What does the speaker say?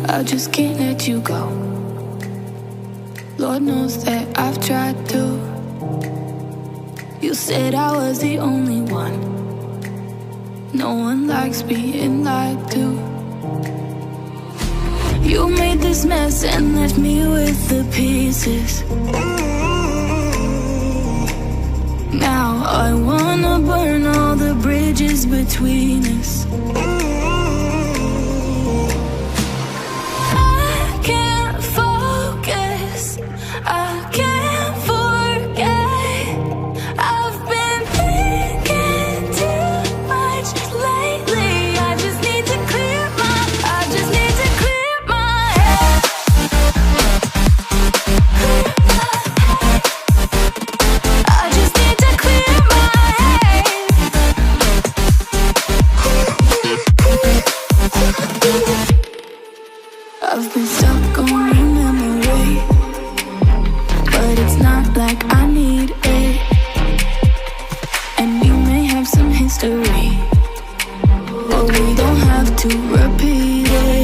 I just can't let you go. Lord knows that I've tried to. You said I was the only one. No one likes being lied to. You made this mess and left me with the pieces. Now I wanna burn all the bridges between us. I can't focus, I can't forget. I've been thinking too much lately. I just need to clear my head. I just need to clear my head. I've been stuck on your memory, but it's not like I need it. And we may have some history, but we don't have to repeat it.